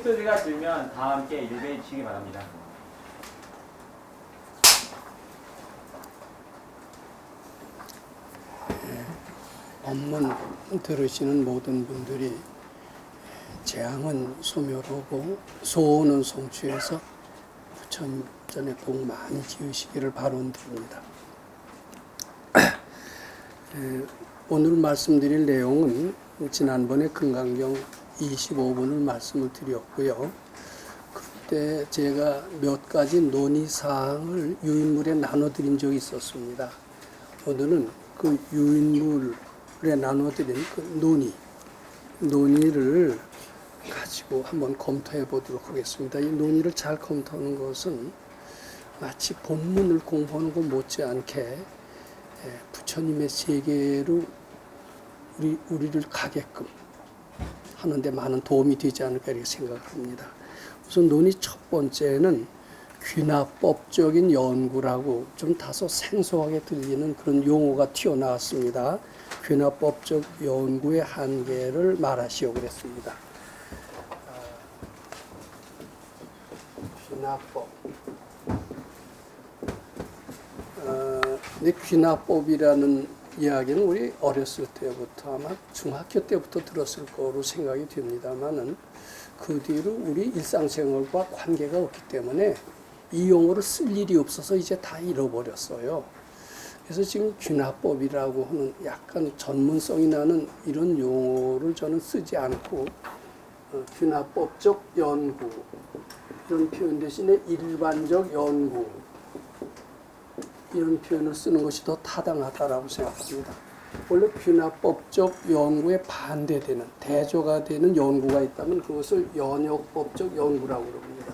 목소리가 들면 다 함께 일배해 주시기 바랍니다. 법문 들으시는 모든 분들이 재앙은 소멸하고 소원은 성취해서 부처님 전에 복 많이 지으시기를 바론드립니다. 오늘 말씀드릴 내용은 지난번에 금강경 25분을 말씀을 드렸고요. 그때 제가 몇 가지 논의사항을 유인물에 나눠드린 적이 있었습니다. 오늘은 그 유인물에 나눠드린 그 논의를 가지고 한번 검토해 보도록 하겠습니다. 이 논의를 잘 검토하는 것은 마치 본문을 공부하는 것 못지않게 부처님의 세계로 우리를 가게끔 하는데 많은 도움이 되지 않을까 이렇게 생각을 합니다. 우선 논의 첫 번째는 귀납법적인 연구라고 좀 다소 생소하게 들리는 그런 용어가 튀어나왔습니다. 귀납법적 연구의 한계를 말하시오 그랬습니다. 귀납법. 근데 귀납법이라는 이야기는 우리 어렸을 때부터 아마 중학교 때부터 들었을 거로 생각이 됩니다만은 그 뒤로 우리 일상생활과 관계가 없기 때문에 이 용어를 쓸 일이 없어서 이제 다 잃어버렸어요. 그래서 지금 귀납법이라고 하는 약간 전문성이 나는 이런 용어를 저는 쓰지 않고 귀납법적 연구 이런 표현 대신에 일반적 연구 이런 표현을 쓰는 것이 더 타당하다라고 생각합니다. 원래 귀납법적 연구에 반대되는 대조가 되는 연구가 있다면 그것을 연역법적 연구라고 그럽니다.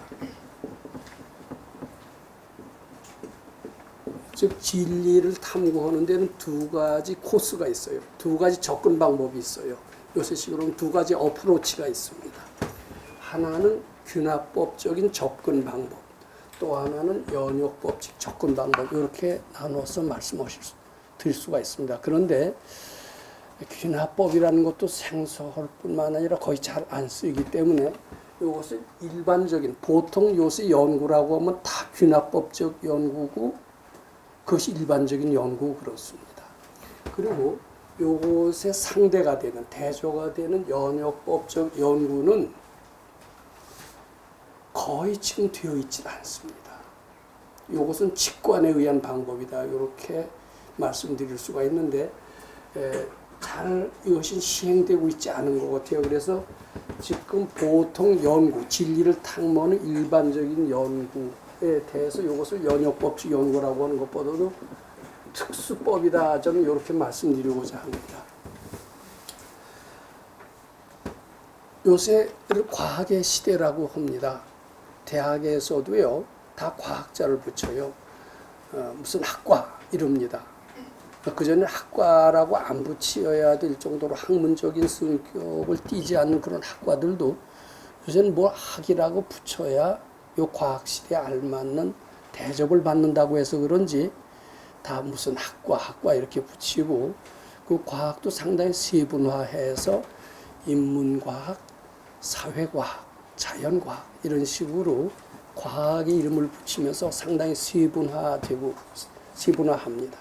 즉 진리를 탐구하는 데는 두 가지 코스가 있어요. 두 가지 접근 방법이 있어요. 요새식으로는 두 가지 어프로치가 있습니다. 하나는 귀납법적인 접근 방법, 또 하나는 연역법적 접근 방법 이렇게 나눠서 드릴 수가 있습니다. 그런데 귀납법이라는 것도 생소할 뿐만 아니라 거의 잘 안 쓰이기 때문에 이것을 일반적인 보통 요새 연구라고 하면 다 귀납법적 연구고 그것이 일반적인 연구 그렇습니다. 그리고 이것의 상대가 되는 대조가 되는 연역법적 연구는 거의 지금 되어 있지 않습니다. 이것은 직관에 의한 방법이다. 이렇게 말씀드릴 수가 있는데 잘 이것이 시행되고 있지 않은 것 같아요. 그래서 지금 보통 연구, 진리를 탐구하는 일반적인 연구에 대해서 이것을 연역법적 연구라고 하는 것보다도 특수법이다. 저는 이렇게 말씀드리고자 합니다. 요새를 과학의 시대라고 합니다. 대학에서도요, 다 과학자를 붙여요. 무슨 학과 이럽니다. 그 전에 학과라고 안 붙여야 될 정도로 학문적인 성격을 띠지 않는 그런 학과들도 요새는 뭐 학이라고 붙여야 요 과학 시대에 알맞는 대접을 받는다고 해서 그런지 다 무슨 학과 이렇게 붙이고 그 과학도 상당히 세분화해서 인문과학, 사회과학, 자연과학 이런 식으로 과학의 이름을 붙이면서 상당히 세분화합니다.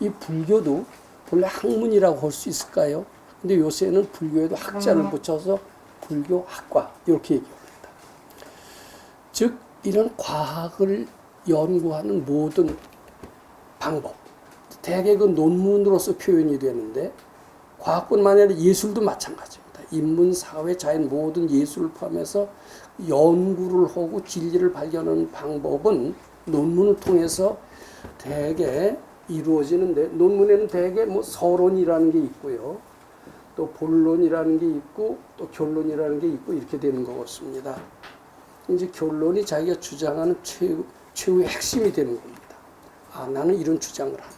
이 불교도 본래 학문이라고 할 수 있을까요? 근데 요새는 불교에도 학자를 붙여서 불교학과 이렇게 얘기합니다. 즉 이런 과학을 연구하는 모든 방법, 대개 그 논문으로서 표현이 되는데 과학뿐만 아니라 예술도 마찬가지입니다. 인문, 사회, 자연 모든 예술을 포함해서 연구를 하고 진리를 발견하는 방법은 논문을 통해서 대개 이루어지는데 논문에는 대개 뭐 서론이라는 게 있고요. 또 본론이라는 게 있고 또 결론이라는 게 있고 이렇게 되는 것 같습니다. 이제 결론이 자기가 주장하는 최후의 핵심이 되는 겁니다. 아, 나는 이런 주장을 한다.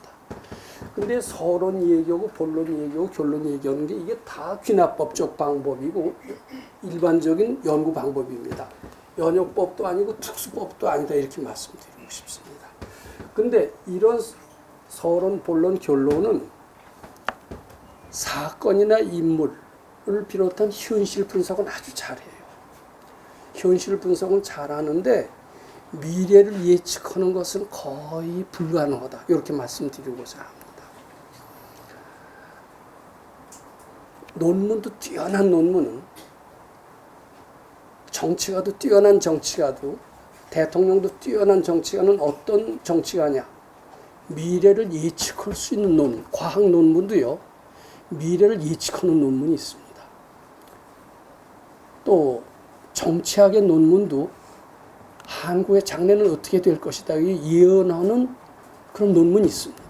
근데 서론 얘기하고 본론 얘기하고 결론 얘기하는 게 이게 다 귀납법적 방법이고 일반적인 연구 방법입니다. 연역법도 아니고 특수법도 아니다 이렇게 말씀드리고 싶습니다. 근데 이런 서론, 본론, 결론은 사건이나 인물을 비롯한 현실 분석은 아주 잘해요. 현실 분석은 잘하는데 미래를 예측하는 것은 거의 불가능하다. 이렇게 말씀드리고자 합니다. 논문도 뛰어난 논문은 정치가도 뛰어난 정치가도 대통령도 뛰어난 정치가는 어떤 정치가냐? 미래를 예측할 수 있는 논문, 과학 논문도요. 미래를 예측하는 논문이 있습니다. 또 정치학의 논문도 한국의 장래는 어떻게 될 것이다 예언하는 그런 논문이 있습니다.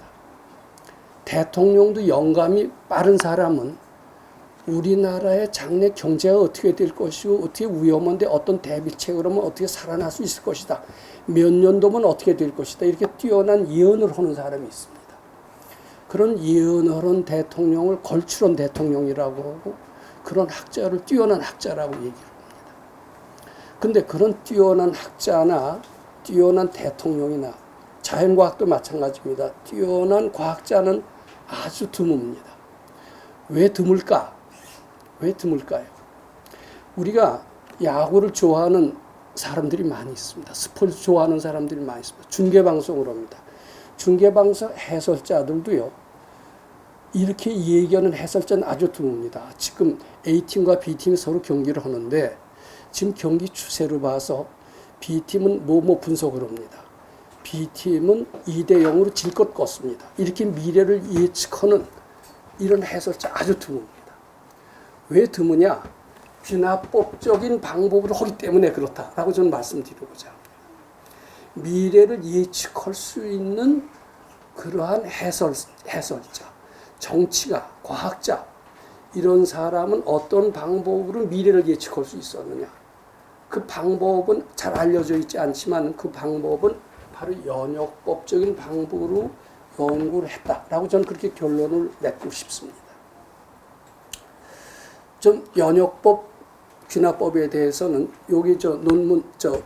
대통령도 영감이 빠른 사람은 우리나라의 장래 경제가 어떻게 될 것이고 어떻게 위험한데 어떤 대비책으로 하면 어떻게 살아날 수 있을 것이다. 몇 년도면 어떻게 될 것이다. 이렇게 뛰어난 예언을 하는 사람이 있습니다. 그런 예언을 하는 대통령을 걸출한 대통령이라고 하고 그런 학자를 뛰어난 학자라고 얘기를 합니다. 근데 그런 뛰어난 학자나 뛰어난 대통령이나 자연과학도 마찬가지입니다. 뛰어난 과학자는 아주 드뭅니다. 왜 드물까? 왜 드물까요? 우리가 야구를 좋아하는 사람들이 많이 있습니다. 스포츠 좋아하는 사람들이 많이 있습니다. 중계방송을 합니다. 중계방송 해설자들도요. 이렇게 얘기하는 해설자는 아주 드뭅니다. 지금 A팀과 B팀이 서로 경기를 하는데 지금 경기 추세를 봐서 B팀은 뭐뭐 분석을 합니다. B팀은 2대0으로 질 것 같습니다. 이렇게 미래를 예측하는 이런 해설자 아주 드뭅니다. 왜 드무냐? 귀납법적인 방법으로 하기 때문에 그렇다라고 저는 말씀드리고자 합니다. 미래를 예측할 수 있는 그러한 해설자, 정치가, 과학자 이런 사람은 어떤 방법으로 미래를 예측할 수 있었느냐? 그 방법은 잘 알려져 있지 않지만 그 방법은 바로 연역법적인 방법으로 연구를 했다라고 저는 그렇게 결론을 맺고 싶습니다. 좀 연역법, 귀납법에 대해서는 여기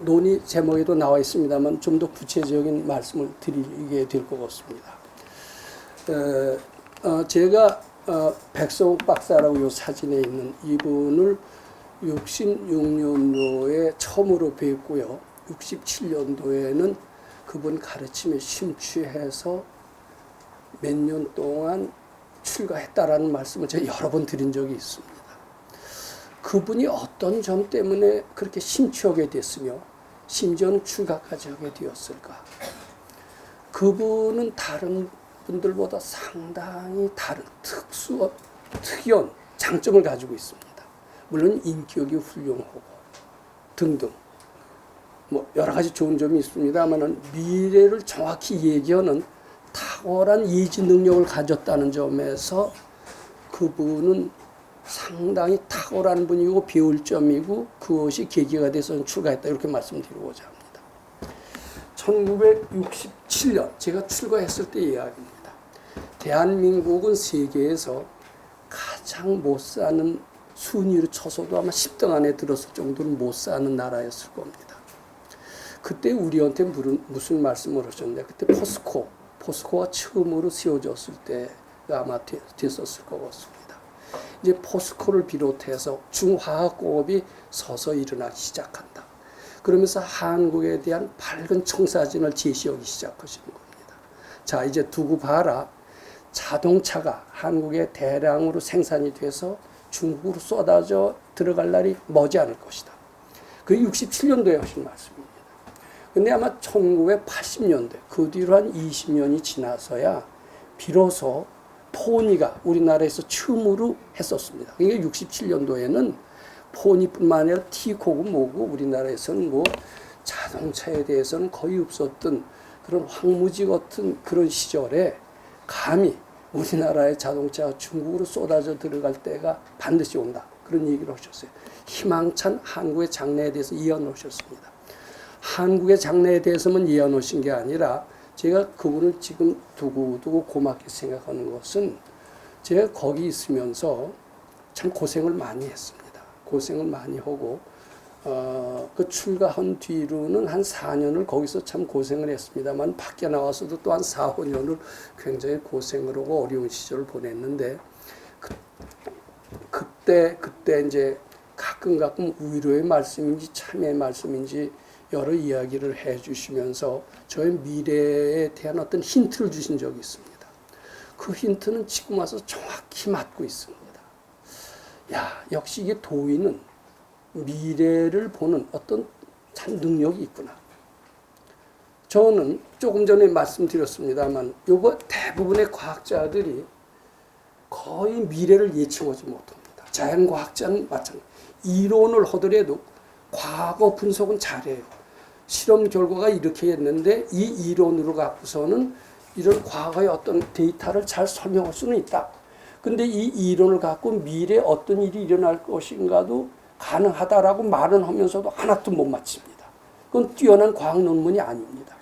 논의 제목에도 나와 있습니다만 좀 더 구체적인 말씀을 드리게 될 것 같습니다. 제가 백성욱 박사라고 요 사진에 있는 이분을 66년도에 처음으로 뵙고요. 67년도에는 그분 가르침에 심취해서 몇 년 동안 출가했다라는 말씀을 제가 여러 번 드린 적이 있습니다. 그분이 어떤 점 때문에 그렇게 심취하게 됐으며 심지어는 출가까지 하게 되었을까? 그분은 다른 분들보다 상당히 다른 특이한 장점을 가지고 있습니다. 물론 인격이 훌륭하고 등등 뭐 여러 가지 좋은 점이 있습니다만 미래를 정확히 얘기하는 탁월한 예지 능력을 가졌다는 점에서 그분은 상당히 탁월한 분이고 배울 점이고 그것이 계기가 돼서 출가했다 이렇게 말씀드리고자 합니다. 1967년 제가 출가했을 때 이야기입니다. 대한민국은 세계에서 가장 못 사는 순위로 쳐서도 아마 10등 안에 들었을 정도로 못 사는 나라였을 겁니다. 그때 우리한테 무슨 말씀을 하셨는데 그때 포스코가 처음으로 세워졌을 때가 아마 됐었을 것 같습니다. 이제 포스코를 비롯해서 중화학공업이 서서 일어나기 시작한다. 그러면서 한국에 대한 밝은 청사진을 제시하기 시작하시는 겁니다. 자, 이제 두고 봐라. 자동차가 한국에 대량으로 생산이 돼서 중국으로 쏟아져 들어갈 날이 머지않을 것이다. 그게 67년도에 하신 말씀입니다. 근데 아마 1980년대, 그 뒤로 한 20년이 지나서야 비로소 포니가 우리나라에서 처음으로 했었습니다. 이게 67년도에는 포니뿐만 아니라 티코고 뭐고 우리나라에서는 뭐 자동차에 대해서는 거의 없었던 그런 황무지 같은 그런 시절에 감히 우리나라의 자동차가 중국으로 쏟아져 들어갈 때가 반드시 온다. 그런 얘기를 하셨어요. 희망찬 한국의 장래에 대해서 예언하셨습니다. 한국의 장래에 대해서만 예언하신 게 아니라 제가 그분을 지금 두고두고 고맙게 생각하는 것은 제가 거기 있으면서 참 고생을 많이 했습니다. 고생을 많이 하고 그 출가한 뒤로는 한 4년을 거기서 참 고생을 했습니다만 밖에 나와서도 또 한 4, 5년을 굉장히 고생을 하고 어려운 시절을 보냈는데 그때 이제 가끔 가끔 위로의 말씀인지 참의 말씀인지 여러 이야기를 해주시면서 저의 미래에 대한 어떤 힌트를 주신 적이 있습니다. 그 힌트는 지금 와서 정확히 맞고 있습니다. 야, 역시 이게 도인은 미래를 보는 어떤 참 능력이 있구나. 저는 조금 전에 말씀드렸습니다만 요거 대부분의 과학자들이 거의 미래를 예측하지 못합니다. 자연과학자는 마찬가지. 이론을 하더라도 과거 분석은 잘해요. 실험 결과가 이렇게 했는데 이 이론으로 갖고서는 이런 과거의 어떤 데이터를 잘 설명할 수는 있다. 근데 이 이론을 갖고 미래에 어떤 일이 일어날 것인가도 가능하다라고 말은 하면서도 하나도 못 맞춥니다. 그건 뛰어난 과학 논문이 아닙니다.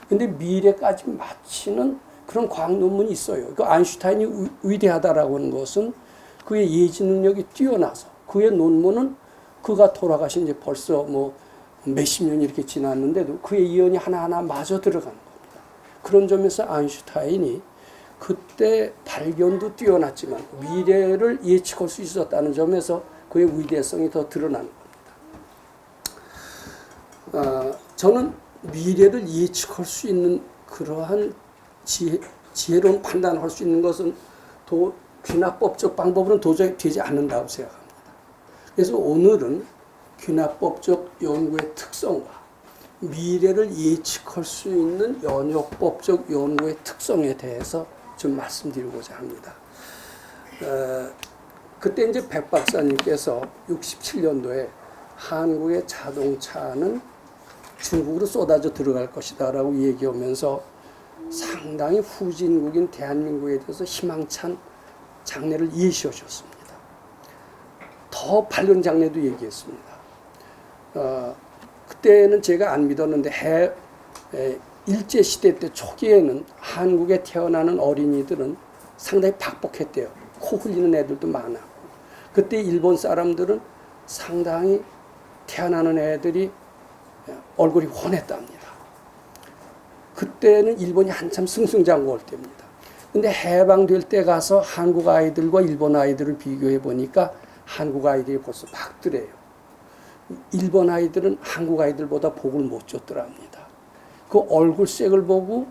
근데 미래까지 맞히는 그런 과학 논문이 있어요. 그 아인슈타인이 위대하다라고 하는 것은 그의 예지 능력이 뛰어나서 그의 논문은 그가 돌아가신 이제 벌써 뭐 몇십 년이 이렇게 지났는데도 그의 예언이 하나하나 맞아 들어가는 겁니다. 그런 점에서 아인슈타인이 그때 발견도 뛰어났지만 미래를 예측할 수 있었다는 점에서 그의 위대성이 더 드러나는 겁니다. 저는 미래를 예측할 수 있는 그러한 지혜로운 판단을 할 수 있는 것은 귀납법적 방법으로는 도저히 되지 않는다고 생각합니다. 그래서 오늘은 귀납법적 연구의 특성과 미래를 예측할 수 있는 연역법적 연구의 특성에 대해서 좀 말씀드리고자 합니다. 그때 이제 백 박사님께서 67년도에 한국의 자동차는 중국으로 쏟아져 들어갈 것이다 라고 얘기하면서 상당히 후진국인 대한민국에 대해서 희망찬 장래를 예시해 주셨습니다. 더 밝은 장래도 얘기했습니다. 그때는 제가 안 믿었는데 일제시대 때 초기에는 한국에 태어나는 어린이들은 상당히 박복했대요. 코 흘리는 애들도 많았고 그때 일본 사람들은 상당히 태어나는 애들이 얼굴이 훤했답니다. 그때는 일본이 한참 승승장구할 때입니다. 근데 해방될 때 가서 한국 아이들과 일본 아이들을 비교해 보니까 한국 아이들이 벌써 박드래요. 일본 아이들은 한국 아이들보다 복을 못 줬더랍니다. 그 얼굴색을 보고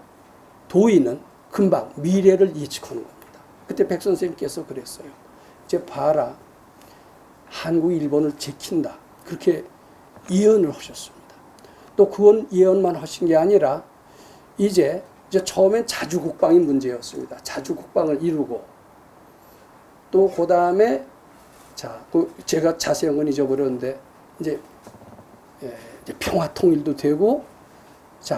도인은 금방 미래를 예측하는 겁니다. 그때 백 선생님께서 그랬어요. 이제 봐라. 한국이 일본을 지킨다. 그렇게 예언을 하셨습니다. 또 그건 예언만 하신 게 아니라 이제 처음엔 자주국방이 문제였습니다. 자주국방을 이루고 또 그 다음에 제가 자세한 건 잊어버렸는데 이제 평화통일도 되고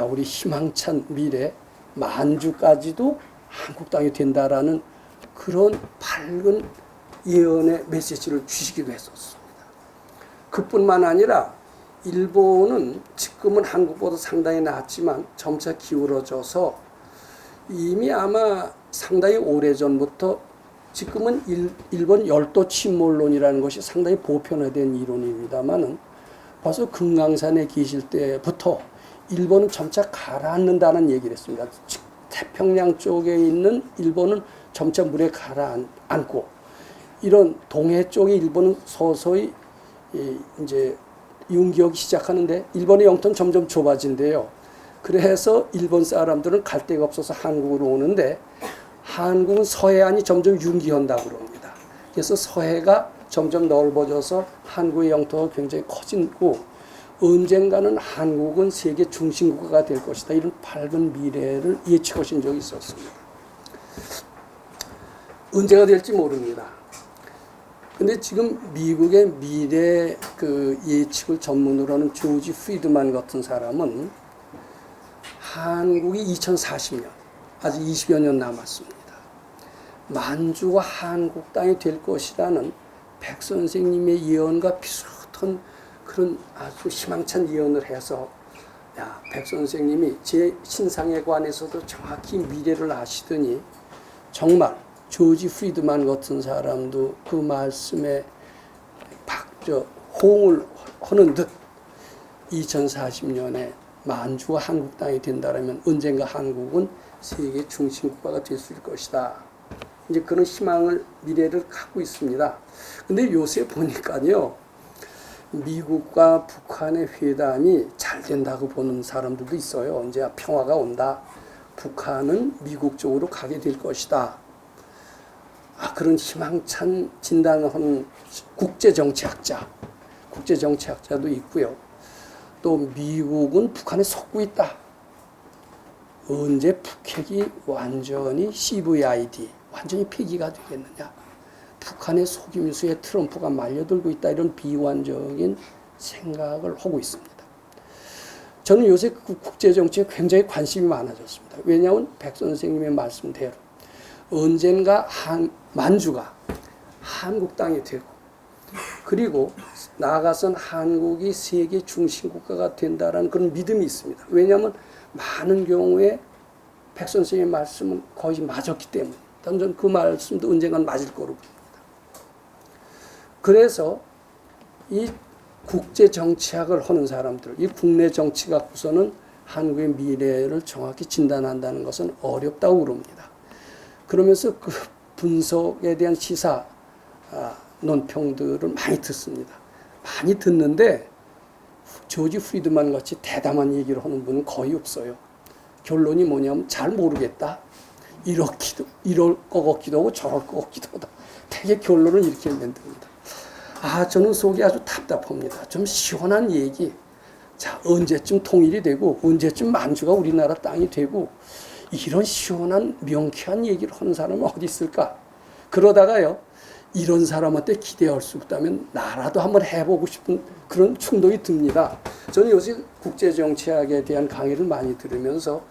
우리 희망찬 미래 만주까지도 한국 땅이 된다라는 그런 밝은 예언의 메시지를 주시기도 했었습니다. 그뿐만 아니라 일본은 지금은 한국보다 상당히 낫지만 점차 기울어져서 이미 아마 상당히 오래전부터 지금은 일본 열도 침몰론이라는 것이 상당히 보편화된 이론입니다만은 벌써 금강산에 계실 때부터 일본은 점차 가라앉는다는 얘기를 했습니다. 태평양 쪽에 있는 일본은 점차 물에 가라앉고 이런 동해 쪽의 일본은 서서히 이제 융기하기 시작하는데 일본의 영토는 점점 좁아진대요. 그래서 일본 사람들은 갈 데가 없어서 한국으로 오는데 한국은 서해안이 점점 융기한다고 그럽니다. 그래서 서해가 점점 넓어져서 한국의 영토가 굉장히 커지고 언젠가는 한국은 세계 중심국가가 될 것이다. 이런 밝은 미래를 예측하신 적이 있었습니다. 언제가 될지 모릅니다. 근데 지금 미국의 미래 예측을 전문으로 하는 조지 프리드만 같은 사람은 한국이 2040년, 아직 20여 년 남았습니다. 만주가 한국 땅이 될 것이라는 백 선생님의 예언과 비슷한 그런 아주 희망찬 예언을 해서 백 선생님이 제 신상에 관해서도 정확히 미래를 아시더니 정말 조지 프리드만 같은 사람도 그 말씀에 호응을 하는 듯 2040년에 만주가 한국 땅이 된다면 언젠가 한국은 세계 중심국가가 될 수 있을 것이다. 이제 그런 희망을 미래를 갖고 있습니다. 근데 요새 보니까요, 미국과 북한의 회담이 잘 된다고 보는 사람들도 있어요. 언제 평화가 온다. 북한은 미국 쪽으로 가게 될 것이다. 그런 희망찬 진단을 하는 국제정치학자도 있고요. 또 미국은 북한에 속고 있다. 언제 북핵이 완전히 CVID, 완전히 폐기가 되겠느냐. 북한의 속임수에 트럼프가 말려들고 있다. 이런 비관적인 생각을 하고 있습니다. 저는 요새 그 국제정치에 굉장히 관심이 많아졌습니다. 왜냐하면 백 선생님의 말씀대로 언젠가 만주가 한국 땅이 되고 그리고 나아가선 한국이 세계 중심 국가가 된다는 그런 믿음이 있습니다. 왜냐하면 많은 경우에 백 선생님의 말씀은 거의 맞았기 때문에 저는 그 말씀도 언젠간 맞을 거로 봅니다. 그래서 이 국제 정치학을 하는 사람들, 이 국내 정치 갖고서는 한국의 미래를 정확히 진단한다는 것은 어렵다고 그럽니다. 그러면서 그 분석에 대한 시사 논평들을 많이 듣습니다. 많이 듣는데 조지 프리드만 같이 대담한 얘기를 하는 분은 거의 없어요. 결론이 뭐냐면 잘 모르겠다. 이럴 것 같기도 하고 저럴 것 같기도 하다. 되게 결론을 이렇게 만듭니다. 저는 속이 아주 답답합니다. 좀 시원한 얘기. 자, 언제쯤 통일이 되고 언제쯤 만주가 우리나라 땅이 되고 이런 시원한 명쾌한 얘기를 하는 사람은 어디 있을까? 그러다가요. 이런 사람한테 기대할 수 없다면 나라도 한번 해보고 싶은 그런 충동이 듭니다. 저는 요새 국제정치학에 대한 강의를 많이 들으면서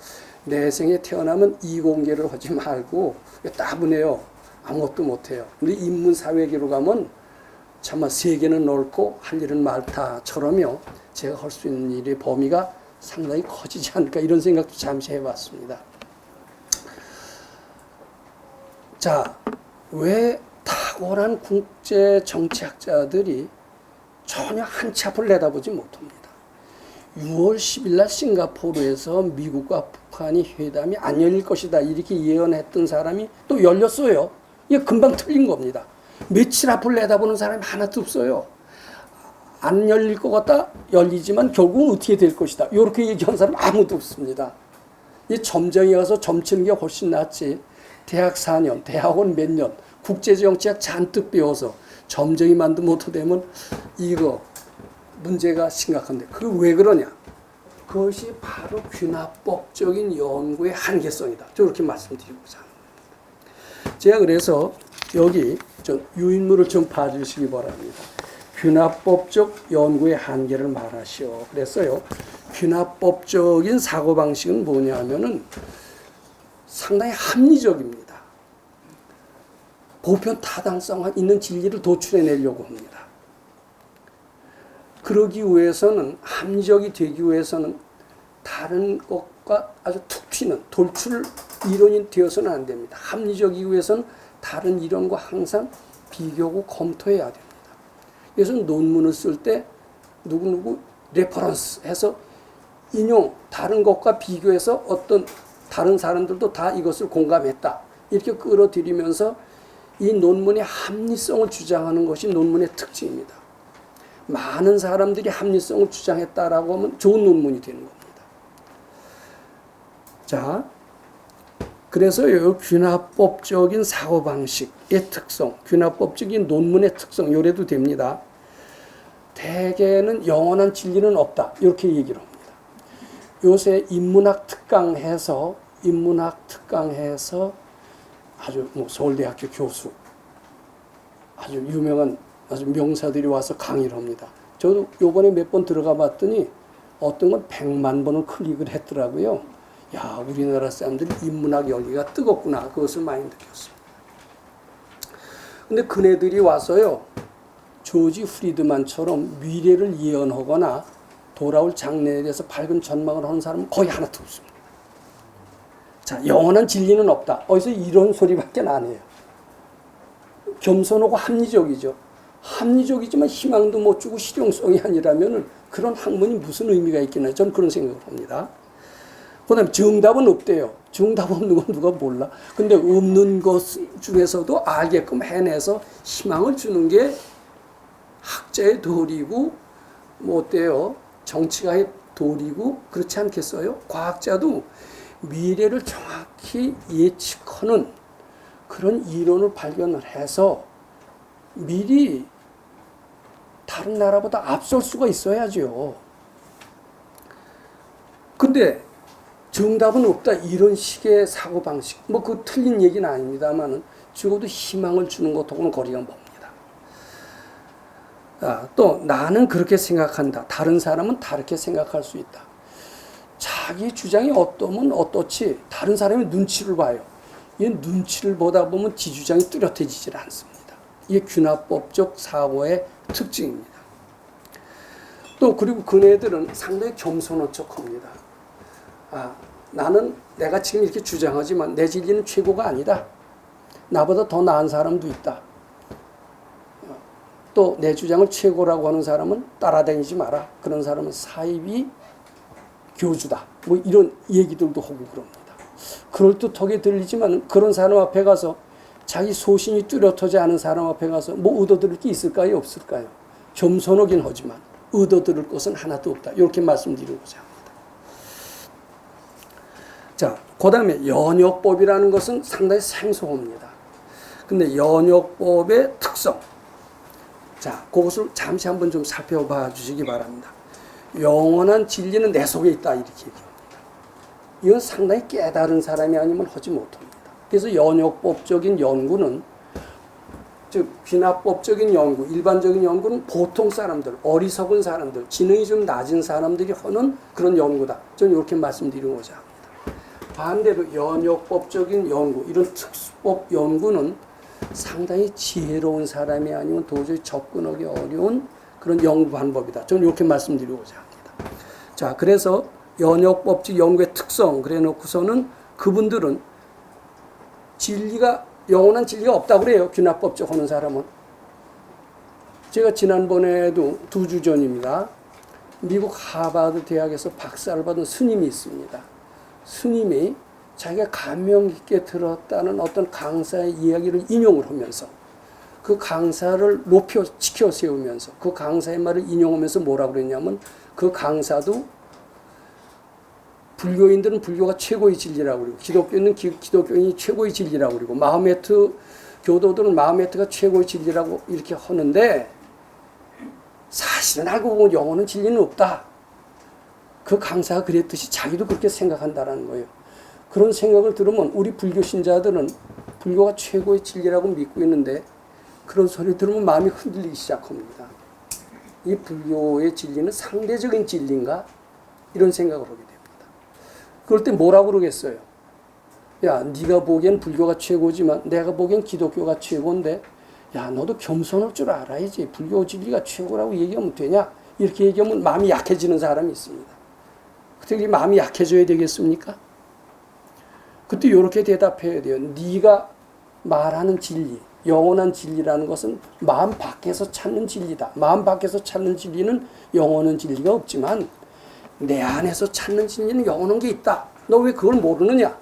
내 생에 태어나면 이공계를 하지 말고 따분해요. 아무것도 못해요. 근데 인문사회계로 가면 참아 세계는 넓고 할 일은 많다처럼요. 제가 할 수 있는 일의 범위가 상당히 커지지 않을까 이런 생각도 잠시 해봤습니다. 자, 왜 탁월한 국제 정치학자들이 전혀 한 치 앞을 내다보지 못합니다. 6월 10일 날 싱가포르에서 미국과 북한이 회담이 안 열릴 것이다 이렇게 예언했던 사람이 또 열렸어요. 이게 금방 틀린 겁니다. 며칠 앞을 내다보는 사람이 하나도 없어요. 안 열릴 것 같다 열리지만 결국은 어떻게 될 것이다 이렇게 얘기한 사람 아무도 없습니다. 이 점정에 가서 점치는 게 훨씬 낫지. 대학 4년, 대학원 몇 년, 국제정치학 잔뜩 배워서 점쟁이만도 못하되면 이거 문제가 심각한데 그게 왜 그러냐? 그것이 바로 균합법적인 연구의 한계성이다. 저렇게 말씀드리고자 합니다. 제가 그래서 여기 좀 유인물을 좀 봐주시기 바랍니다. 균합법적 연구의 한계를 말하시오. 그랬어요. 균합법적인 사고방식은 뭐냐 하면은 상당히 합리적입니다. 보편 타당성 있는 진리를 도출해내려고 합니다. 그러기 위해서는 합리적이 되기 위해서는 다른 것과 아주 툭 튀는 돌출 이론이 되어서는 안 됩니다. 합리적이기 위해서는 다른 이론과 항상 비교하고 검토해야 됩니다. 그래서 논문을 쓸 때 누구누구 레퍼런스 해서 인용 다른 것과 비교해서 어떤 다른 사람들도 다 이것을 공감했다. 이렇게 끌어들이면서 이 논문의 합리성을 주장하는 것이 논문의 특징입니다. 많은 사람들이 합리성을 주장했다라고 하면 좋은 논문이 되는 겁니다. 자, 그래서 이 균합법적인 사고방식의 특성, 균합법적인 논문의 특성, 요래도 됩니다. 대개는 영원한 진리는 없다. 이렇게 얘기를 합니다. 요새 인문학 특강해서 아주 서울대학교 교수, 아주 유명한 아주 명사들이 와서 강의를 합니다. 저도 요번에 몇 번 들어가 봤더니 어떤 건 100만 번을 클릭을 했더라고요. 야, 우리나라 사람들이 인문학 열기가 뜨겁구나. 그것을 많이 느꼈습니다. 근데 그네들이 와서요. 조지 프리드만처럼 미래를 예언하거나 돌아올 장래에 대해서 밝은 전망을 하는 사람은 거의 하나도 없습니다. 자, 영원한 진리는 없다. 어디서 이런 소리밖에 안 해요. 겸손하고 합리적이죠. 합리적이지만 희망도 못 주고 실용성이 아니라면 그런 학문이 무슨 의미가 있겠나. 저는 그런 생각을 합니다. 그 다음에 정답은 없대요. 정답 없는 건 누가 몰라. 근데 없는 것 중에서도 알게끔 해내서 희망을 주는 게 학자의 도리고 뭐 어때요? 정치가 도리고 그렇지 않겠어요? 과학자도 미래를 정확히 예측하는 그런 이론을 발견을 해서 미리 다른 나라보다 앞설 수가 있어야죠. 근데 정답은 없다 이런 식의 사고방식, 뭐 그 틀린 얘기는 아닙니다만 적어도 희망을 주는 것하고는 거리가 멉니다. 또 나는 그렇게 생각한다. 다른 사람은 다르게 생각할 수 있다. 자기 주장이 어떠면 어떻지 다른 사람의 눈치를 봐요. 이 눈치를 보다 보면 지 주장이 뚜렷해지질 않습니다. 이게 균합법적 사고의 특징입니다. 또 그리고 그네들은 상당히 겸손한 척합니다. 나는 내가 지금 이렇게 주장하지만 내 진리는 최고가 아니다. 나보다 더 나은 사람도 있다. 또 내 주장을 최고라고 하는 사람은 따라다니지 마라. 그런 사람은 사이비 교주다. 뭐 이런 얘기들도 하고 그럽니다. 그럴듯하게 들리지만 그런 사람 앞에 가서 자기 소신이 뚜렷하지 않은 사람 앞에 가서 뭐 얻어들을 게 있을까요? 없을까요? 겸손하긴 하지만 얻어들을 것은 하나도 없다. 이렇게 말씀드리고자 합니다. 자, 그 다음에 연역법이라는 것은 상당히 생소합니다. 근데 연역법의 특성. 자, 그것을 잠시 한번 좀 살펴봐 주시기 바랍니다. 영원한 진리는 내 속에 있다. 이렇게 얘기합니다. 이건 상당히 깨달은 사람이 아니면 하지 못합니다. 그래서 연역법적인 연구는, 즉 귀납법적인 연구, 일반적인 연구는 보통 사람들, 어리석은 사람들, 지능이 좀 낮은 사람들이 하는 그런 연구다. 저는 이렇게 말씀드리고자 합니다. 반대로 연역법적인 연구, 이런 특수법 연구는 상당히 지혜로운 사람이 아니면 도저히 접근하기 어려운 그런 연구 방법이다. 저는 이렇게 말씀드리고자 합니다. 자, 그래서 연역법적 연구의 특성 그래 놓고서는 그분들은 진리가, 영원한 진리가 없다고 그래요. 귀납법적 하는 사람은. 제가 지난번에도 2주 전입니다. 미국 하버드 대학에서 박사를 받은 스님이 있습니다. 스님이 자기가 감명 깊게 들었다는 어떤 강사의 이야기를 인용을 하면서 그 강사를 높여 지켜 세우면서 그 강사의 말을 인용하면서 뭐라고 그랬냐면 그 강사도 불교인들은 불교가 최고의 진리라고 그러고 기독교인은 기독교인이 최고의 진리라고 그러고 마호메트 교도들은 마호메트가 최고의 진리라고 이렇게 하는데 사실은 알고 보면 영원한 진리는 없다. 그 강사가 그랬듯이 자기도 그렇게 생각한다는 거예요. 그런 생각을 들으면 우리 불교 신자들은 불교가 최고의 진리라고 믿고 있는데 그런 소리 들으면 마음이 흔들리기 시작합니다. 이 불교의 진리는 상대적인 진리인가? 이런 생각을 하게 됩니다. 그럴 때 뭐라고 그러겠어요? 야, 네가 보기엔 불교가 최고지만 내가 보기엔 기독교가 최고인데 야, 너도 겸손할 줄 알아야지. 불교 진리가 최고라고 얘기하면 되냐? 이렇게 얘기하면 마음이 약해지는 사람이 있습니다. 어떻게 마음이 약해져야 되겠습니까? 그때 이렇게 대답해야 돼요. 네가 말하는 진리, 영원한 진리라는 것은 마음 밖에서 찾는 진리다. 마음 밖에서 찾는 진리는 영원한 진리가 없지만 내 안에서 찾는 진리는 영원한 게 있다. 너 왜 그걸 모르느냐?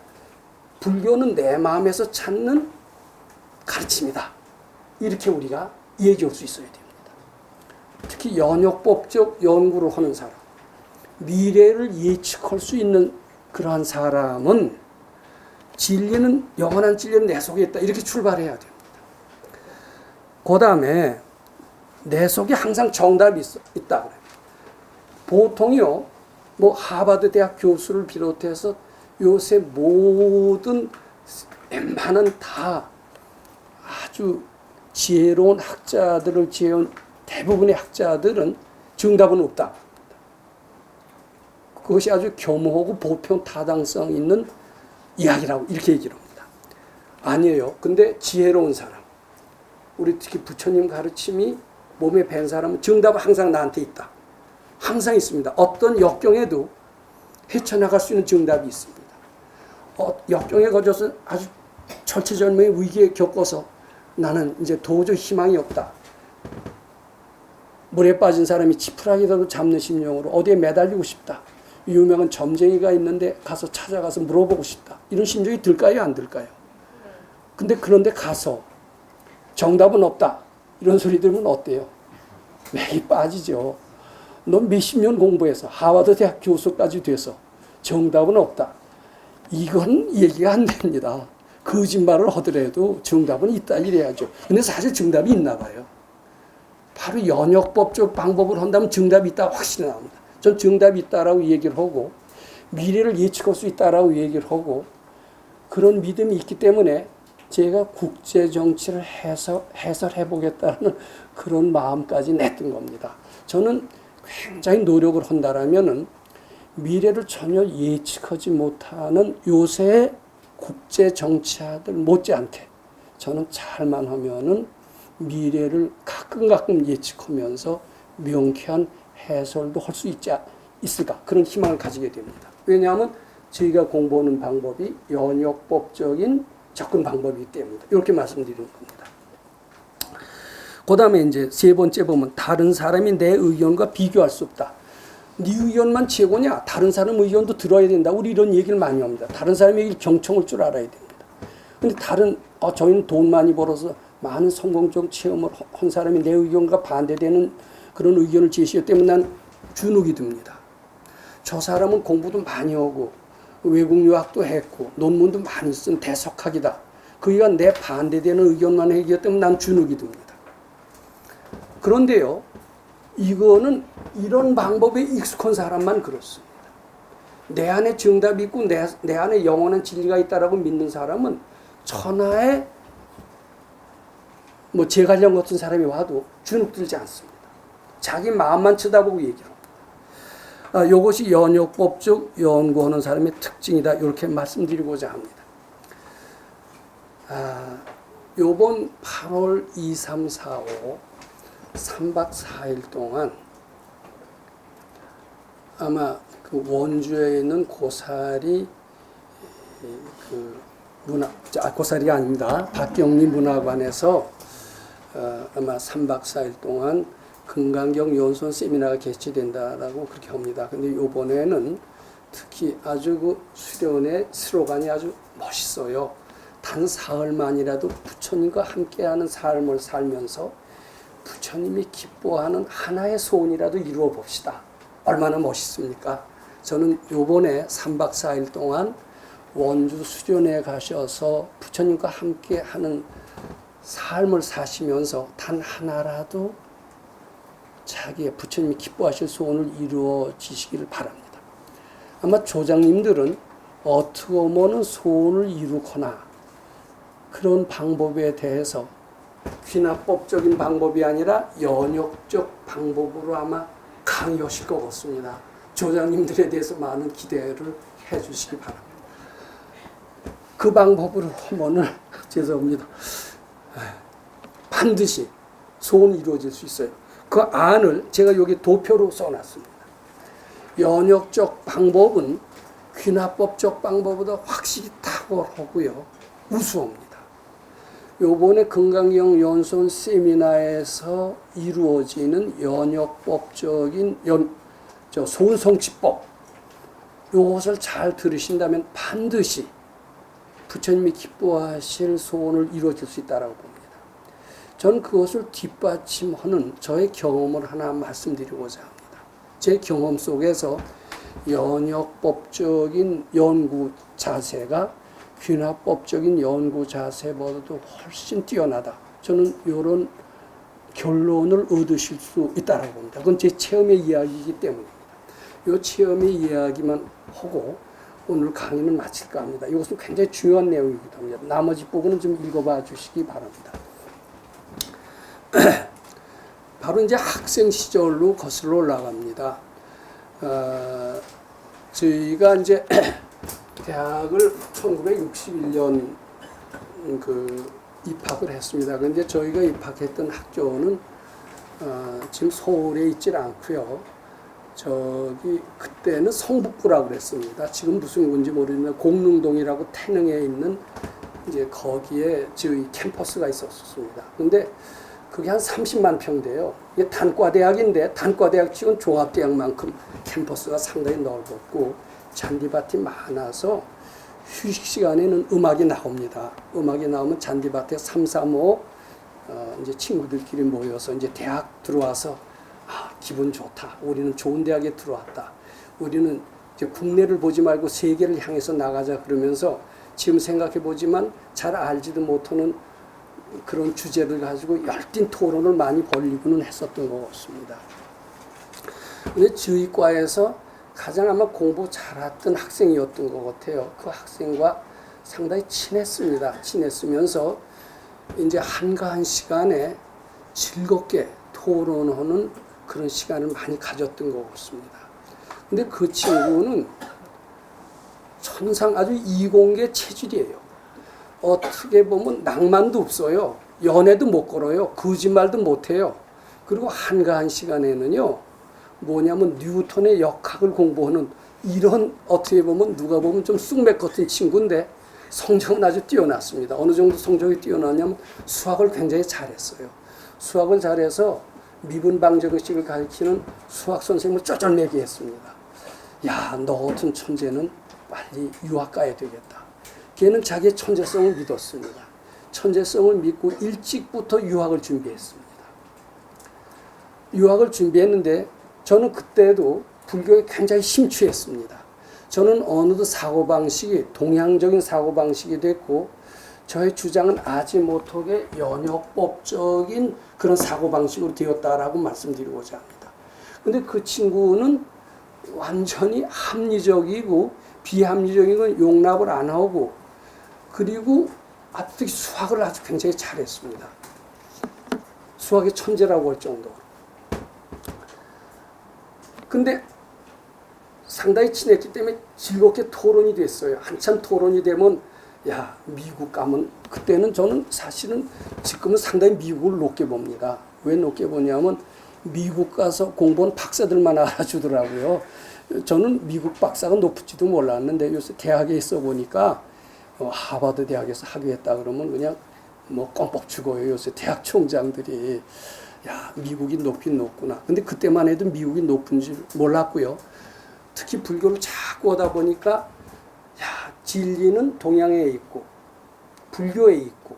불교는 내 마음에서 찾는 가르침이다. 이렇게 우리가 얘기할 수 있어야 됩니다. 특히 연역법적 연구를 하는 사람, 미래를 예측할 수 있는 그러한 사람은 진리는, 영원한 진리는 내 속에 있다. 이렇게 출발해야 됩니다. 그 다음에 내 속에 항상 정답이 있다. 보통요, 뭐 하버드 대학 교수를 비롯해서 요새 모든 웬만한 다 아주 지혜로운 학자들을 지어온 대부분의 학자들은 정답은 없다. 그것이 아주 겸허하고 보편 타당성 있는 이야기라고 이렇게 얘기를 합니다. 아니에요. 근데 지혜로운 사람, 우리 특히 부처님 가르침이 몸에 밴 사람은 정답은 항상 나한테 있다. 항상 있습니다. 어떤 역경에도 헤쳐나갈 수 있는 정답이 있습니다. 역경에 걸려서 아주 절체절명의 위기에 겪어서 나는 이제 도저히 희망이 없다. 물에 빠진 사람이 지푸라기라도 잡는 심령으로 어디에 매달리고 싶다. 유명한 점쟁이가 있는데 가서 찾아가서 물어보고 싶다. 이런 심정이 들까요? 안 들까요? 근데 그런데 가서 정답은 없다. 이런 소리 들으면 어때요? 맥이 빠지죠. 넌 몇십 년 공부해서 하버드 대학 교수까지 돼서 정답은 없다. 이건 얘기가 안 됩니다. 거짓말을 하더라도 정답은 있다 이래야죠. 근데 사실 정답이 있나 봐요. 바로 연역법적 방법을 한다면 정답이 있다 확실히 나옵니다. 전 정답이 있다라고 얘기를 하고 미래를 예측할 수 있다라고 얘기를 하고 그런 믿음이 있기 때문에 제가 국제정치를 해설해 보겠다는 그런 마음까지 냈던 겁니다. 저는 굉장히 노력을 한다라면은 미래를 전혀 예측하지 못하는 요새의 국제정치학들 못지않게 저는 잘만 하면은 미래를 가끔 예측하면서 명쾌한 해설도 할 수 있을까 그런 희망을 가지게 됩니다. 왜냐하면 저희가 공부하는 방법이 연역법적인 접근 방법이기 때문에 이렇게 말씀드리는 겁니다. 그 다음에 이제 세 번째 보면 다른 사람이 내 의견과 비교할 수 없다. 네 의견만 최고냐? 다른 사람 의견도 들어야 된다. 우리 이런 얘기를 많이 합니다. 다른 사람 얘기를 경청할 줄 알아야 됩니다. 근데 저희는 돈 많이 벌어서 많은 성공적 체험을 한 사람이 내 의견과 반대되는 그런 의견을 제시했기 때문에 난 주눅이 듭니다. 저 사람은 공부도 많이 하고 외국 유학도 했고 논문도 많이 쓴 대석학이다. 그가 내 반대되는 의견만 얘기했기 때문에 난 주눅이 듭니다. 그런데요. 이거는 이런 방법에 익숙한 사람만 그렇습니다. 내 안에 정답이 있고 내 안에 영원한 진리가 있다라고 믿는 사람은 천하에 제갈량 같은 사람이 와도 주눅 들지 않습니다. 자기 마음만 쳐다보고 얘기를 합니다. 이것이 연역법적 연구하는 사람의 특징이다. 이렇게 말씀드리고자 합니다. 요번 8월 2, 3, 4, 5 3박 4일 동안 아마 그 원주에 있는 고사리 고사리가 아닙니다. 박경리 문화관에서 아마 3박 4일 동안 금강경 연수원 세미나가 개최된다라고 그렇게 합니다. 근데 이번에는 특히 아주 그 수련의 스로건이 아주 멋있어요. 단 사흘만이라도 부처님과 함께하는 삶을 살면서 부처님이 기뻐하는 하나의 소원이라도 이루어 봅시다. 얼마나 멋있습니까? 저는 요번에 3박 4일 동안 원주 수련회 가셔서 부처님과 함께하는 삶을 사시면서 단 하나라도 자기의 부처님이 기뻐하실 소원을 이루어지시기를 바랍니다. 아마 조장님들은 어떻게 하면 소원을 이루거나 그런 방법에 대해서 귀납법적인 방법이 아니라 연역적 방법으로 아마 강의하실 것 같습니다. 조장님들에 대해서 많은 기대를 해주시기 바랍니다. 그 방법으로 하면은 죄송합니다. 반드시 소원이 이루어질 수 있어요. 그 안을 제가 여기 도표로 써놨습니다. 연역적 방법은 귀납법적 방법보다 확실히 탁월하고요. 우수합니다. 요번에 금강경 연수원 세미나에서 이루어지는 연역법적인 소원성취법 요것을 잘 들으신다면 반드시 부처님이 기뻐하실 소원을 이루어질 수 있다고 봅니다. 저는 그것을 뒷받침하는 저의 경험을 하나 말씀드리고자 합니다. 제 경험 속에서 연역법적인 연구 자세가 귀납법적인 연구 자세보다도 훨씬 뛰어나다. 저는 이런 결론을 얻으실 수 있다고 봅니다. 그건 제 체험의 이야기이기 때문입니다. 이 체험의 이야기만 하고 오늘 강의는 마칠까 합니다. 이것은 굉장히 중요한 내용이기도 합니다. 나머지 부분은 좀 읽어봐 주시기 바랍니다. 바로 이제 학생 시절로 거슬러 올라갑니다. 저희가 이제 대학을 1961년 입학을 했습니다. 그런데 저희가 입학했던 학교는 지금 서울에 있질 않고요. 그때는 성북구라고 그랬습니다. 지금 무슨 군지 모르겠는데 공릉동이라고 태릉에 있는 이제 거기에 저희 캠퍼스가 있었습니다. 근데 그게 한 30만 평대요. 이게 단과대학인데 단과대학 치곤 종합대학만큼 캠퍼스가 상당히 넓었고 잔디밭이 많아서 휴식 시간에는 음악이 나옵니다. 음악이 나오면 잔디밭에 3, 3, 5 이제 친구들끼리 모여서 이제 대학 들어와서 기분 좋다. 우리는 좋은 대학에 들어왔다. 우리는 이제 국내를 보지 말고 세계를 향해서 나가자 그러면서 지금 생각해 보지만 잘 알지도 못하는 그런 주제를 가지고 열띤 토론을 많이 벌이고는 했었던 것 같습니다. 근데 저희 과에서 가장 아마 공부 잘했던 학생이었던 것 같아요. 그 학생과 상당히 친했습니다. 친했으면서 이제 한가한 시간에 즐겁게 토론하는 그런 시간을 많이 가졌던 것 같습니다. 근데 그 친구는 천상 아주 이공계 체질이에요. 어떻게 보면 낭만도 없어요. 연애도 못 걸어요. 거짓말도 못 해요. 그리고 한가한 시간에는요. 뭐냐면 뉴턴의 역학을 공부하는 이런 어떻게 보면 누가 보면 좀 쑥맥 같은 친구인데 성적은 아주 뛰어났습니다. 어느 정도 성적이 뛰어나냐면 수학을 굉장히 잘했어요. 수학을 잘해서 미분 방정식을 가르치는 수학 선생님을 쫓아내게 했습니다. 야, 너 같은 천재는 빨리 유학 가야 되겠다. 걔는 자기의 천재성을 믿었습니다. 천재성을 믿고 일찍부터 유학을 준비했습니다. 유학을 준비했는데 저는 그때도 불교에 굉장히 심취했습니다. 저는 어느덧 사고방식이 동양적인 사고방식이 됐고 저의 주장은 아지모토의 연역법적인 그런 사고방식으로 되었다라고 말씀드리고자 합니다. 근데 그 친구는 완전히 합리적이고 비합리적인 건 용납을 안 하고 그리고 특히 수학을 아주 굉장히 잘했습니다. 수학의 천재라고 할 정도로. 근데 상당히 친했기 때문에 즐겁게 토론이 됐어요. 한참 토론이 되면 야, 미국 가면 그때는 저는 사실은 지금은 상당히 미국을 높게 봅니다. 왜 높게 보냐면 미국 가서 공부한 박사들만 알아주더라고요. 저는 미국 박사가 높을지도 몰랐는데 요새 대학에 있어 보니까 하버드 대학에서 학위했다 그러면 그냥 뭐 껌뻑 죽어요. 요새 대학 총장들이. 야, 미국이 높긴 높구나. 근데 그때만 해도 미국이 높은 줄 몰랐고요. 특히 불교를 자꾸 하다 보니까 야, 진리는 동양에 있고 불교에 있고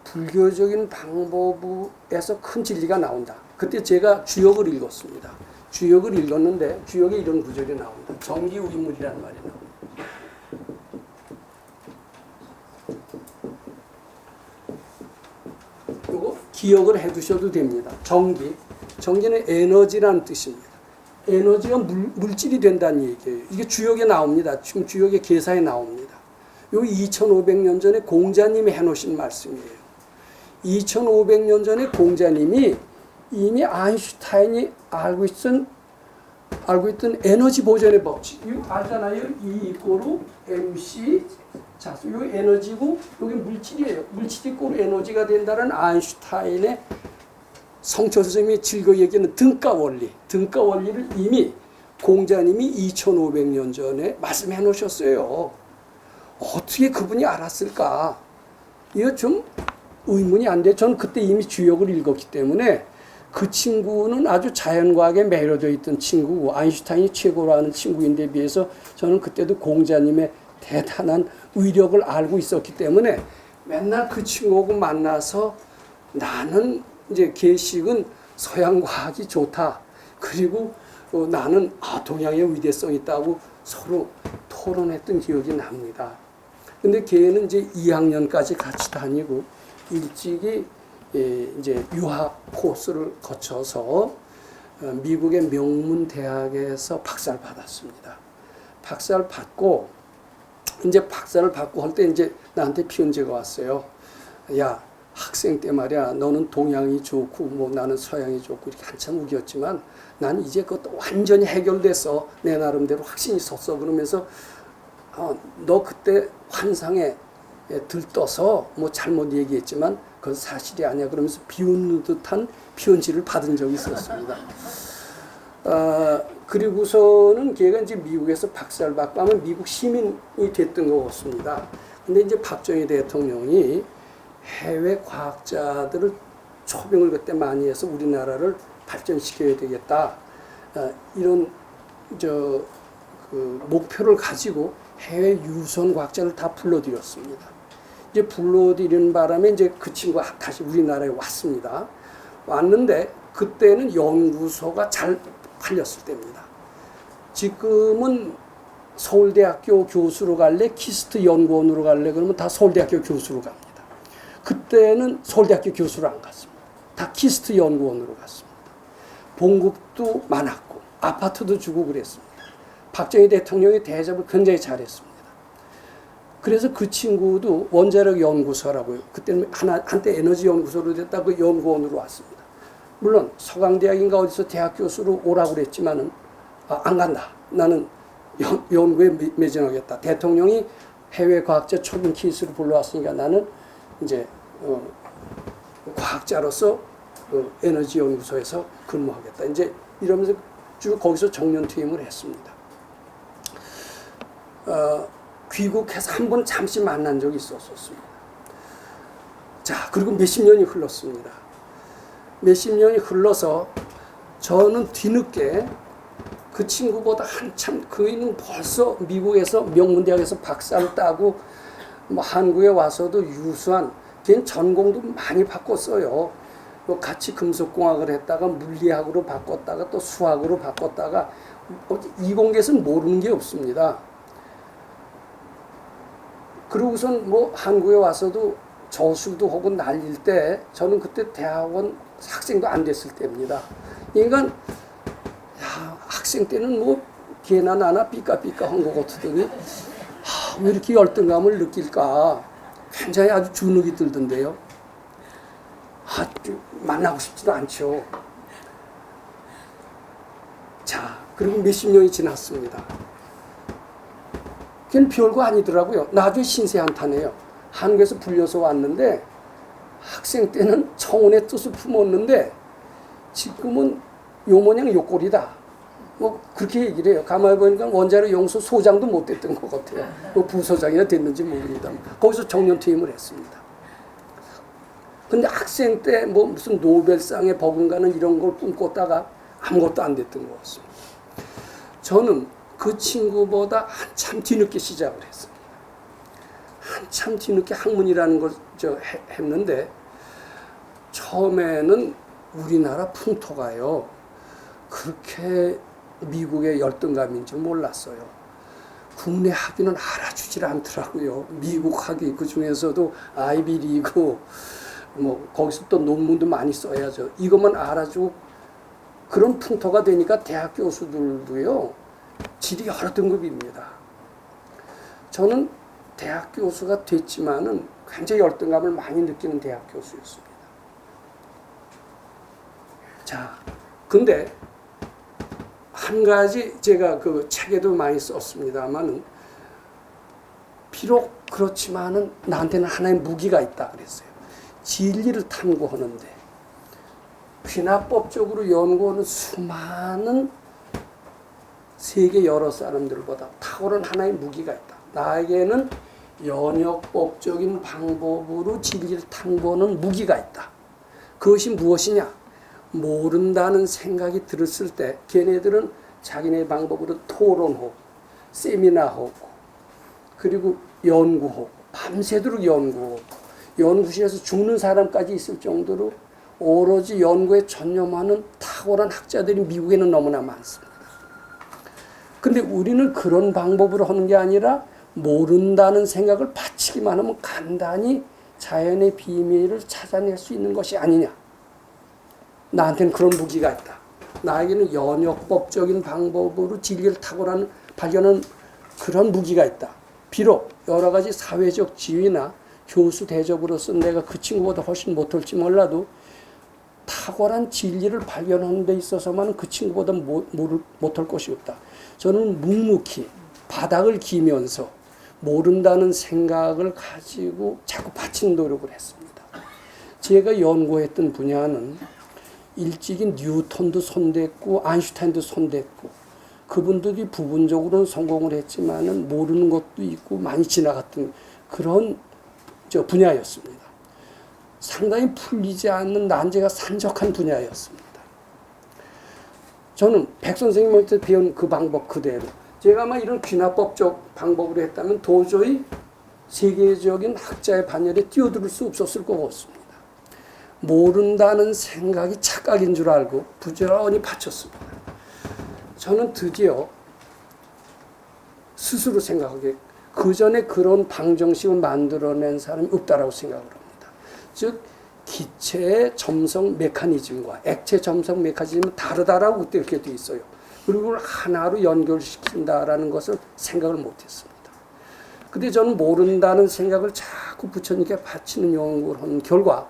불교적인 방법에서 큰 진리가 나온다. 그때 제가 주역을 읽었습니다. 주역을 읽었는데 주역에 이런 구절이 나옵니다. 정기의물이라는 말이 나옵니다. 이거 기억을 해두셔도 됩니다. 정기는 에너지라는 뜻입니다. 에너지가 물질이 된다는 얘기예요. 이게 주역에 나옵니다. 지금 주역의 계사에 나옵니다. 요 2500년 전에 공자님이 해놓으신 말씀이에요. 2500년 전에 공자님이 이미 아인슈타인이 알고 있던 에너지 보존의 법칙. 이거 알잖아요. E 이꼬르 mc. 자, 이 에너지고 여기 물질이에요. 물질이 꼬르 에너지가 된다는 아인슈타인의 성철 선생님이 즐거이 얘기하는 등가 원리. 등가 원리를 이미 공자님이 2500년 전에 말씀해 놓으셨어요. 어떻게 그분이 알았을까? 이거 좀 의문이 안 돼. 저는 그때 이미 주역을 읽었기 때문에 그 친구는 아주 자연과학에 매료되어 있던 친구고 아인슈타인이 최고라는 친구인데 비해서 저는 그때도 공자님의 대단한 위력을 알고 있었기 때문에 맨날 그 친구하고 만나서 나는 이제 계식은 서양 과학이 좋다. 그리고 나는 동양의 위대성이 있다고 서로 토론했던 기억이 납니다. 근데 걔는 이제 2학년까지 같이 다니고 일찍이 이제 유학 코스를 거쳐서 미국의 명문 대학에서 박사를 받았습니다. 박사를 받고 이제 박사를 받고 할 때 이제 나한테 피언제가 왔어요. 야, 학생 때 말이야, 너는 동양이 좋고 뭐 나는 서양이 좋고 이렇게 한참 우겼지만 난 이제 그것도 완전히 해결돼서 내 나름대로 확신이 섰어. 그러면서 너 그때 환상에 들떠서 뭐 잘못 얘기했지만 그건 사실이 아니야. 그러면서 비웃는 듯한 피언지를 받은 적이 있었습니다. 그리고서는 걔가 이제 미국에서 박사를 받고 하면 미국 시민이 됐던 것 같습니다. 근데 이제 박정희 대통령이 해외 과학자들을 초빙을 그때 많이 해서 우리나라를 발전시켜야 되겠다. 이런 그 목표를 가지고 해외 유선 과학자를 다 불러들였습니다. 이제 불러들이는 바람에 이제 그 친구가 다시 우리나라에 왔습니다. 왔는데 그때는 연구소가 잘 팔렸을 때입니다. 지금은 서울대학교 교수로 갈래, 키스트 연구원으로 갈래 그러면 다 서울대학교 교수로 갑니다. 그때는 서울대학교 교수로 안 갔습니다. 다 키스트 연구원으로 갔습니다. 봉급도 많았고 아파트도 주고 그랬습니다. 박정희 대통령이 대접을 굉장히 잘했습니다. 그래서 그 친구도 원자력 연구소라고요. 그때는 한때 에너지 연구소로 됐다 그 연구원으로 왔습니다. 물론 서강대학인가 어디서 대학 교수로 오라고 그랬지만은 안 간다. 나는 연구에 매진하겠다. 대통령이 해외 과학자 초빙 케이스를 불러왔으니까 나는 이제 과학자로서 에너지 연구소에서 근무하겠다. 이제 이러면서 쭉 거기서 정년 퇴임을 했습니다. 귀국해서 한 번 잠시 만난 적이 있었습니다. 자, 그리고 몇십 년이 흘렀습니다. 몇십 년이 흘러서 저는 뒤늦게 그 친구보다 한참 그이는 벌써 미국에서 명문대학에서 박사를 따고 뭐 한국에 와서도 유수한 걔는 전공도 많이 바꿨어요. 뭐 같이 금속공학을 했다가 물리학으로 바꿨다가 또 수학으로 바꿨다가 이공계에서는 모르는 게 없습니다. 그러고선 뭐 한국에 와서도 저술도 하고 날릴 때 저는 그때 대학원 학생도 안 됐을 때입니다. 그러니까 야, 학생 때는 뭐 걔나 나나 삐까삐까 한 것 같더니 왜 이렇게 열등감을 느낄까 굉장히 아주 주눅이 들던데요. 만나고 싶지도 않죠. 자, 그리고 몇십 년이 지났습니다. 걔는 별거 아니더라고요. 나중에 신세한탄해요. 한국에서 불려서 왔는데 학생 때는 청운의 뜻을 품었는데 지금은 요 모양 요 꼴이다. 뭐 그렇게 얘기를 해요. 가만히 보니까 원자력 연구소 소장도 못 됐던 것 같아요. 뭐 부소장이나 됐는지 모릅니다. 거기서 정년 퇴임을 했습니다. 근데 학생 때 뭐 무슨 노벨상에 버금가는 이런 걸 꿈꿨다가 아무것도 안 됐던 것 같습니다. 저는 그 친구보다 한참 뒤늦게 시작을 했습니다. 한참 뒤늦게 학문이라는 걸 했는데 처음에는 우리나라 풍토가요 그렇게 미국의 열등감인 줄 몰랐어요. 국내 학위는 알아주질 않더라고요. 미국 학위 그 중에서도 아이비리그 뭐 거기서 또 논문도 많이 써야죠. 이것만 알아주고 그런 풍토가 되니까 대학 교수들도요 질이 여러 등급입니다. 저는 대학 교수가 됐지만은 굉장히 열등감을 많이 느끼는 대학 교수였습니다. 자, 근데 한 가지 제가 그 책에도 많이 썼습니다만은 비록 그렇지만은 나한테는 하나의 무기가 있다 그랬어요. 진리를 탐구하는데 귀납법적으로 연구하는 수많은 세계 여러 사람들보다 탁월한 하나의 무기가 있다. 나에게는 연역법적인 방법으로 진리를 탐구하는 무기가 있다. 그것이 무엇이냐? 모른다는 생각이 들었을 때 걔네들은 자기네 방법으로 토론하고 세미나하고 그리고 연구하고 밤새도록 연구하고 연구실에서 죽는 사람까지 있을 정도로 오로지 연구에 전념하는 탁월한 학자들이 미국에는 너무나 많습니다. 근데 우리는 그런 방법으로 하는 게 아니라 모른다는 생각을 바치기만 하면 간단히 자연의 비밀을 찾아낼 수 있는 것이 아니냐. 나한테는 그런 무기가 있다. 나에게는 연역법적인 방법으로 진리를 탁월한 발견하는 그런 무기가 있다. 비록 여러 가지 사회적 지위나 교수 대접으로서 내가 그 친구보다 훨씬 못할지 몰라도 탁월한 진리를 발견하는 데 있어서만 그 친구보다 못할 것이 없다. 저는 묵묵히 바닥을 기면서 모른다는 생각을 가지고 자꾸 바치는 노력을 했습니다. 제가 연구했던 분야는 일찍이 뉴턴도 손댔고 아인슈타인도 손댔고 그분들이 부분적으로는 성공을 했지만은 모르는 것도 있고 많이 지나갔던 그런 분야였습니다. 상당히 풀리지 않는 난제가 산적한 분야였습니다. 저는 백 선생님한테 배운 그 방법 그대로 제가 아마 이런 귀납법적 방법으로 했다면 도저히 세계적인 학자의 반열에 뛰어들 수 없었을 것 같습니다. 모른다는 생각이 착각인 줄 알고 부지런히 바쳤습니다. 저는 드디어 스스로 생각하기에 그 전에 그런 방정식을 만들어낸 사람이 없다라고 생각을 합니다. 즉 기체의 점성 메커니즘과 액체 점성 메커니즘은 다르다라고 그때 이렇게 돼 있어요. 그리고 그걸 하나로 연결시킨다라는 것을 생각을 못했습니다. 근데 저는 모른다는 생각을 자꾸 부처님께 바치는 연구를 한 결과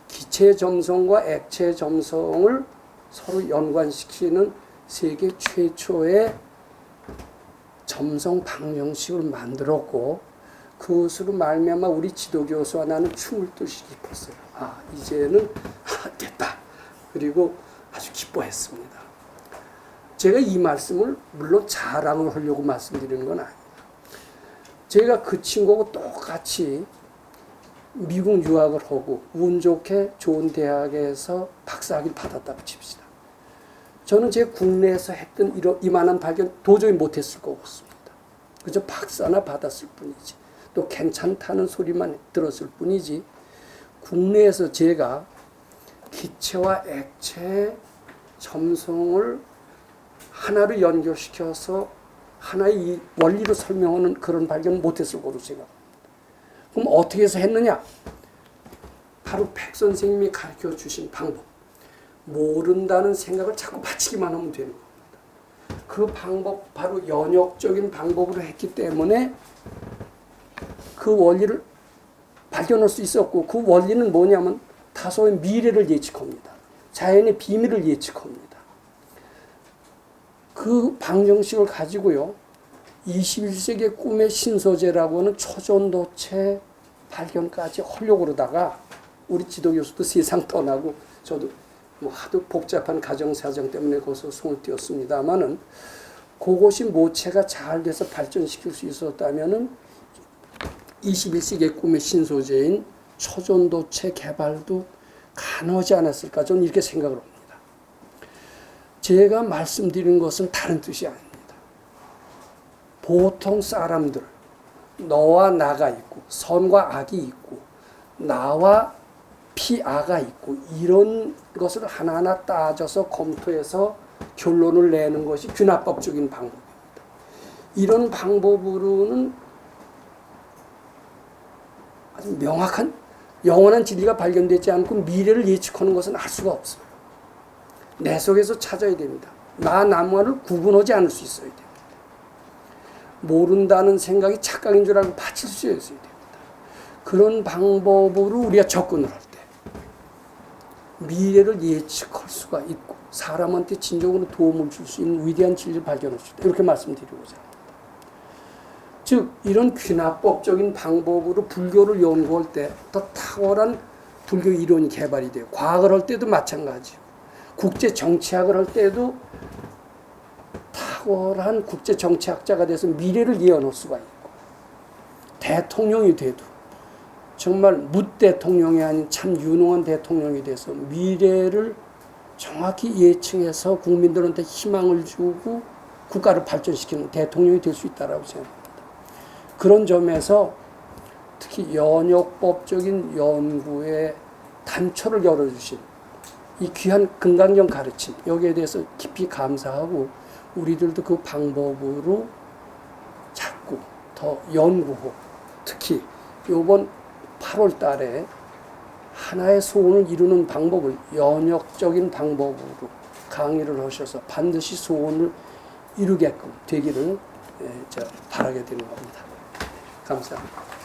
기체 점성과 액체 점성을 서로 연관시키는 세계 최초의 점성 방정식을 만들었고 그것으로 말미암아 우리 지도교수와 나는 춤을 추기 싶었어요. 이제는 됐다. 그리고 아주 기뻐했습니다. 제가 이 말씀을 물론 자랑을 하려고 말씀드리는 건 아닙니다. 제가 그 친구하고 똑같이 미국 유학을 하고 운 좋게 좋은 대학에서 박사학위를 받았다고 칩시다. 저는 제 국내에서 했던 이만한 발견 도저히 못했을 것 같습니다. 그저 박사나 받았을 뿐이지 또 괜찮다는 소리만 들었을 뿐이지 국내에서 제가 기체와 액체 점성을 하나로 연결시켜서 하나의 이 원리로 설명하는 그런 발견을 못했을 거로 생각합니다. 그럼 어떻게 해서 했느냐? 바로 백 선생님이 가르쳐 주신 방법. 모른다는 생각을 자꾸 바치기만 하면 되는 겁니다. 그 방법, 바로 연역적인 방법으로 했기 때문에 그 원리를 발견할 수 있었고 그 원리는 뭐냐면 다소의 미래를 예측합니다. 자연의 비밀을 예측합니다. 그 방정식을 가지고요. 21세기의 꿈의 신소재라고 하는 초전도체 발견까지 하려고 그러다가 우리 지도교수도 세상 떠나고 저도 하도 복잡한 가정사정 때문에 거기서 손을 띄었습니다만은 그것이 모체가 잘 돼서 발전시킬 수 있었다면은 21세기의 꿈의 신소재인 초전도체 개발도 가능하지 않았을까 저는 이렇게 생각을 합니다. 제가 말씀드린 것은 다른 뜻이 아닙니다. 보통 사람들, 너와 나가 있고 선과 악이 있고 나와 피아가 있고 이런 것을 하나하나 따져서 검토해서 결론을 내는 것이 균합법적인 방법입니다. 이런 방법으로는 아주 명확한 영원한 진리가 발견되지 않고 미래를 예측하는 것은 알 수가 없어요. 내 속에서 찾아야 됩니다. 나 나와를 구분하지 않을 수 있어야 됩니다. 모른다는 생각이 착각인 줄 알고 바칠 수 있어야 됩니다. 그런 방법으로 우리가 접근을 할 때 미래를 예측할 수가 있고 사람한테 진정으로 도움을 줄 수 있는 위대한 진리를 발견할 수 있다. 이렇게 말씀드리고자 합니다. 즉 이런 균합법적인 방법으로 불교를 연구할 때 더 탁월한 불교 이론이 개발이 돼요. 과학을 할 때도 마찬가지고 국제정치학을 할 때도 탁월한 국제정치학자가 돼서 미래를 예언할 수가 있고 대통령이 돼도 정말 묻대통령이 아닌 참 유능한 대통령이 돼서 미래를 정확히 예측해서 국민들한테 희망을 주고 국가를 발전시키는 대통령이 될 수 있다고 생각합니다. 그런 점에서 특히 연역법적인 연구의 단초를 열어주신 이 귀한 금강경 가르침 여기에 대해서 깊이 감사하고 우리들도 그 방법으로 자꾸 더 연구하고 특히 이번 8월 달에 하나의 소원을 이루는 방법을 연역적인 방법으로 강의를 하셔서 반드시 소원을 이루게끔 되기를 바라게 되는 겁니다. 감사합니다.